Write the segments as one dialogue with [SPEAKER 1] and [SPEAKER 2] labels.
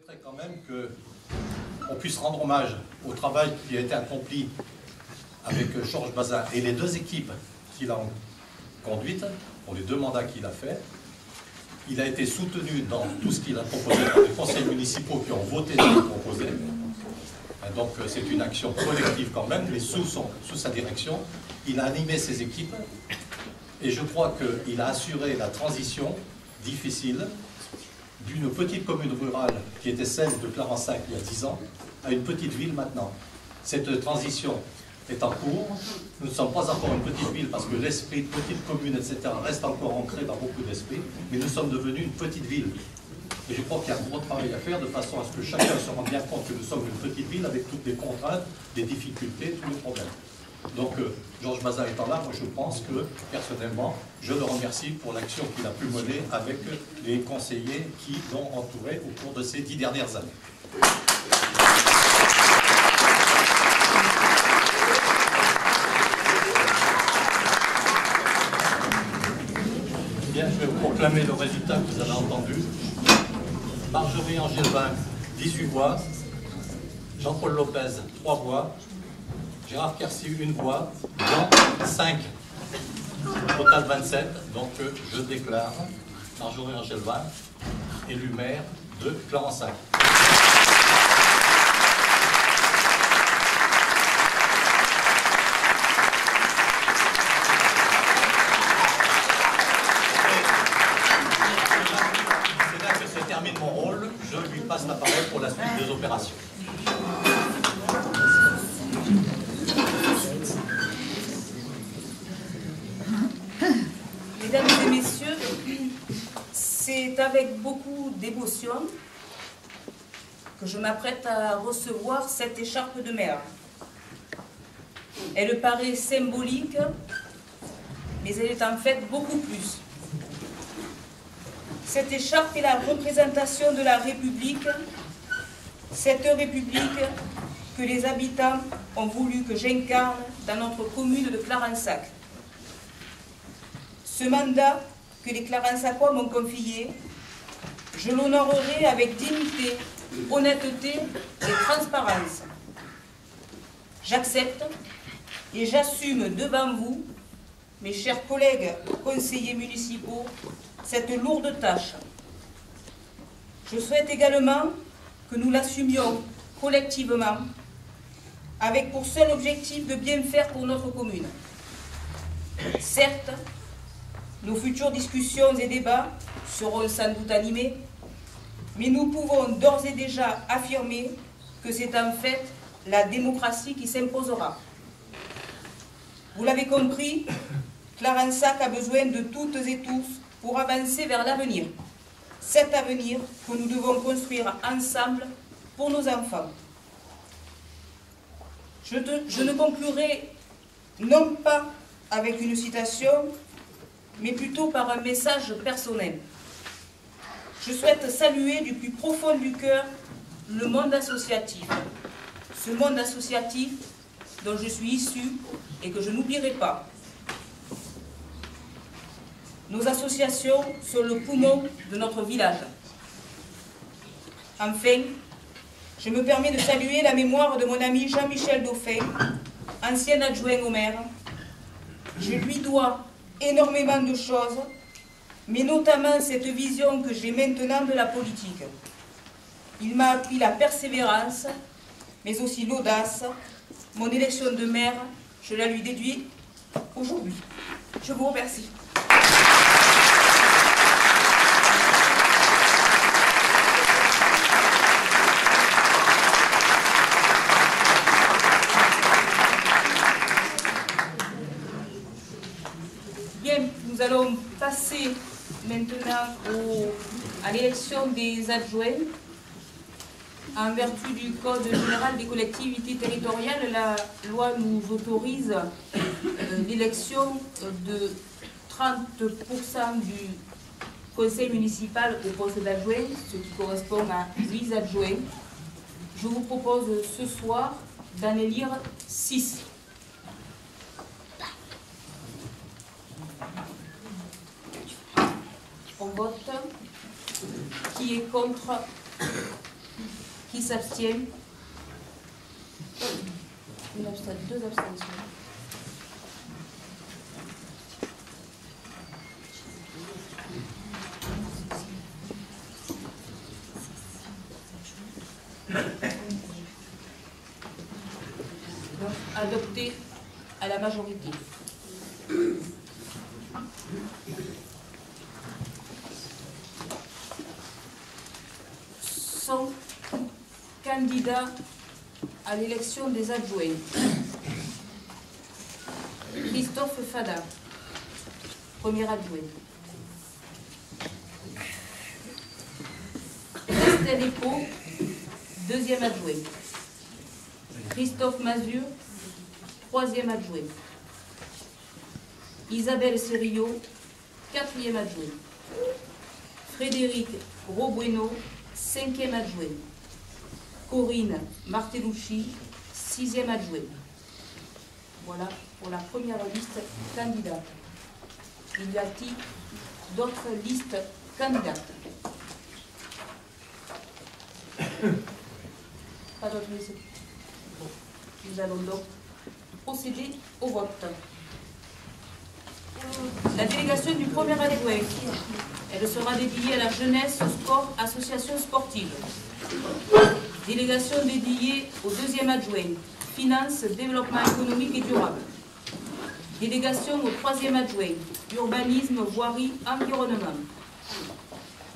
[SPEAKER 1] souhaiterais quand même qu'on puisse rendre hommage au travail qui a été accompli avec Georges Bazin et les deux équipes qu'il a conduites, pour les 2 mandats qu'il a fait. Il a été soutenu dans tout ce qu'il a proposé par les conseils municipaux qui ont voté ce qu'il proposait. Donc c'est une action collective quand même, mais sous sa direction. Il a animé ses équipes et je crois qu'il a assuré la transition difficile d'une petite commune rurale qui était celle de Clarensac il y a 10 ans à une petite ville maintenant. Cette transition est en cours. Nous ne sommes pas encore une petite ville parce que l'esprit de petite commune, etc. reste encore ancré dans beaucoup d'esprits, mais nous sommes devenus une petite ville. Et je crois qu'il y a un gros travail à faire de façon à ce que chacun se rende bien compte que nous sommes une petite ville avec toutes les contraintes, les difficultés, tous les problèmes. Donc, Georges Bazin étant là, moi je pense que, personnellement, je le remercie pour l'action qu'il a pu mener avec les conseillers qui l'ont entouré au cours de ces 10 dernières années. Bien, je vais vous proclamer le résultat que vous avez entendu. Marjorie Angelvin, 18 voix. Jean-Paul Lopez, 3 voix. Gérard Quercy, 1 voix. Jean, 5. Total 27. Donc je déclare Marjorie Angelvin élu maire de Clarensac. C'est là que se termine mon rôle. Je lui passe la parole pour la suite des opérations.
[SPEAKER 2] Mesdames et messieurs, c'est avec beaucoup d'émotion que je m'apprête à recevoir cette écharpe de maire. Elle paraît symbolique, mais elle est en fait beaucoup plus. Cette écharpe est la représentation de la République, cette République que les habitants ont voulu que j'incarne dans notre commune de Clarensac. Ce mandat que les Clarensacois m'ont confié, je l'honorerai avec dignité, honnêteté et transparence. J'accepte et j'assume devant vous, mes chers collègues conseillers municipaux, cette lourde tâche. Je souhaite également que nous l'assumions collectivement, avec pour seul objectif de bien faire pour notre commune. Certes, nos futures discussions et débats seront sans doute animés, mais nous pouvons d'ores et déjà affirmer que c'est en fait la démocratie qui s'imposera. Vous l'avez compris, Clarensac a besoin de toutes et tous pour avancer vers l'avenir. Cet avenir que nous devons construire ensemble pour nos enfants. Je ne conclurai non pas avec une citation, mais plutôt par un message personnel. Je souhaite saluer du plus profond du cœur le monde associatif. Ce monde associatif dont je suis issue et que je n'oublierai pas. Nos associations sont le poumon de notre village. Enfin, je me permets de saluer la mémoire de mon ami Jean-Michel Dauphin, ancien adjoint au maire. Je lui dois énormément de choses, mais notamment cette vision que j'ai maintenant de la politique. Il m'a appris la persévérance, mais aussi l'audace. Mon élection de maire, je la lui déduis aujourd'hui. Je vous remercie. Bien, nous allons passer maintenant à l'élection des adjoints. En vertu du Code général des collectivités territoriales, la loi nous autorise l'élection de 30% du conseil municipal au poste d'adjoint, ce qui correspond à 8 adjoints. Je vous propose ce soir d'en élire 6. On vote. Qui est contre? s'abstient? Deux abstentions. Donc, adopté à la majorité. Sont candidats à l'élection des adjoints. Christophe Fada, premier adjoint. Estelle Epo, deuxième adjoint. Christophe Mazur, troisième adjoint. Isabelle Serio, quatrième adjoint. Frédéric Gros-Bueno, cinquième adjoint. Corinne Martellucci, sixième adjoint. Voilà pour la première liste candidate. Il y a-t-il d'autres listes candidates? Pas d'autres listes. Bon. Nous allons donc procéder au vote. La délégation du premier adjoint, elle sera dédiée à la jeunesse, sport, association sportive. Délégation dédiée au deuxième adjoint, finances, développement économique et durable. Délégation au troisième adjoint, urbanisme, voirie, environnement.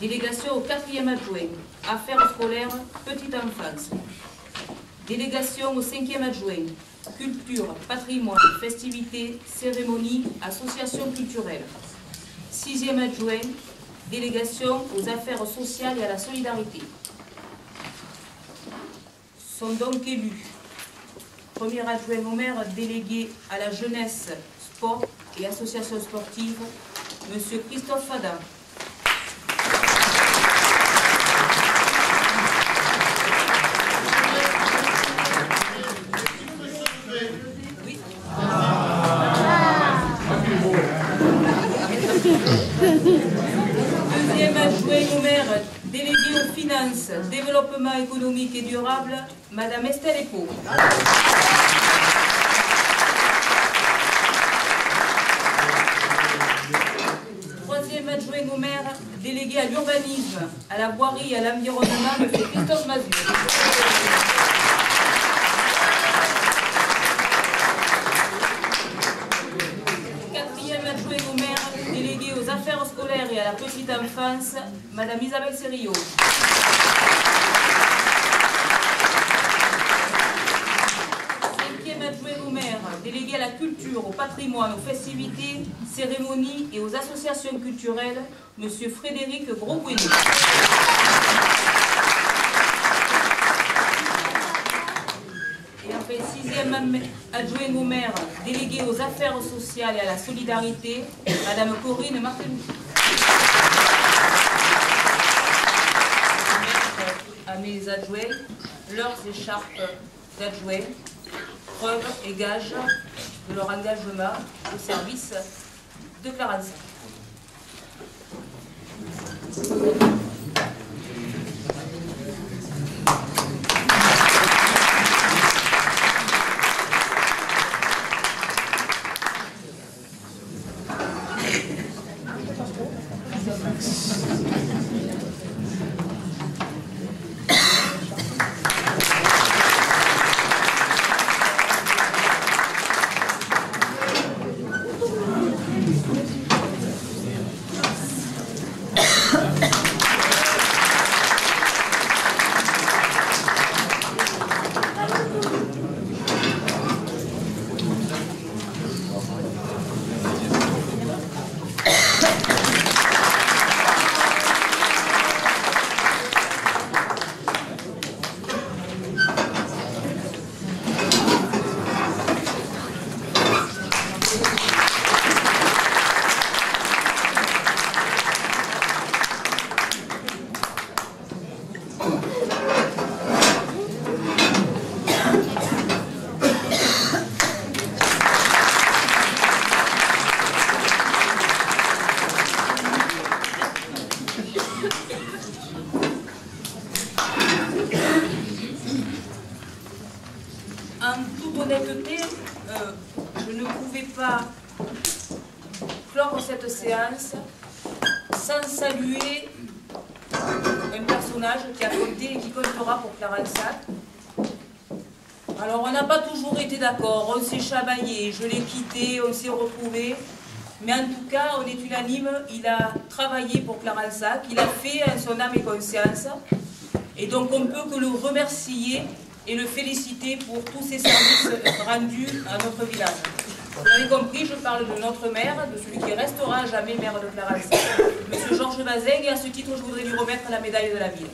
[SPEAKER 2] Délégation au quatrième adjoint, affaires scolaires, petite enfance. Délégation au cinquième adjoint, culture, patrimoine, festivités, cérémonies, associations culturelles. Sixième adjoint, délégation aux affaires sociales et à la solidarité. Sont donc élus premier adjoint au maire délégué à la jeunesse, sport et associations sportives, M. Christophe Fada. Oui. Deuxième adjoint au maire délégué aux finances, développement économique et durable, Madame Estelle Epo. Troisième adjoint au maire délégué à l'urbanisme, à la voirie et à l'environnement, M. Christophe Mazur. Quatrième adjoint au maire délégué aux affaires scolaires et à la petite enfance, Madame Isabelle Serio. Cinquième adjoint au maire délégué à la culture, au patrimoine, aux festivités, cérémonies et aux associations culturelles, M. Frédéric Gros-Bueno. Et enfin, sixième adjoint au maire délégué aux affaires sociales et à la solidarité, Madame Corinne Martellucci. À mes adjoints, leurs écharpes d'adjoints, preuve et gage de leur engagement au service de Clarence. honnêteté, je ne pouvais pas clore cette séance sans saluer un personnage qui a compté et qui comptera pour Clarence Sac. Alors, on n'a pas toujours été d'accord, on s'est chamaillé, je l'ai quitté, on s'est retrouvés. Mais en tout cas, on est unanime, il a travaillé pour Clarence Sac, il a fait en son âme et conscience. Et donc, on ne peut que le remercier et le féliciter pour tous ses services rendus à notre village. Vous avez compris, je parle de notre maire, de celui qui restera à jamais maire de Clarence Sac, M. Georges Bazin, et à ce titre, je voudrais lui remettre la médaille de la ville.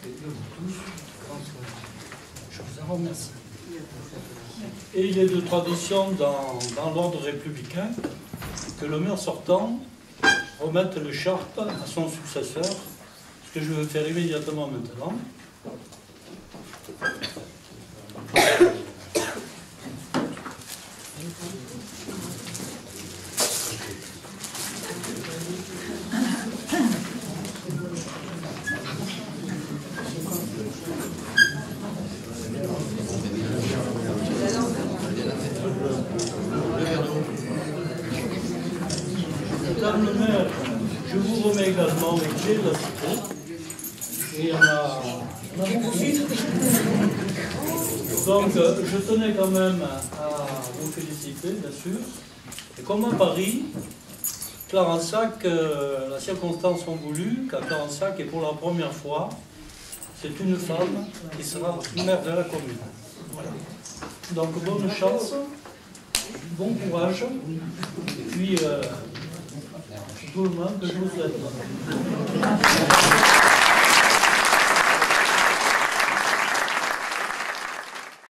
[SPEAKER 3] Et vous tous, je vous en remercie. Et il est de tradition dans l'ordre républicain que le maire sortant remette l'écharpe à son successeur, ce que je vais faire immédiatement maintenant. Madame le maire, je vous remets également les clés de la cité. Et on a beaucoup. Donc, je tenais quand même à vous féliciter, bien sûr. Et comme à Paris, Clarence Sac, la circonstance ont voulu qu'à Clarence Sac, et pour la première fois, c'est une femme qui sera maire de la commune. Voilà. Donc, bonne chance, bon courage, et puis tout le monde que je vous souhaite.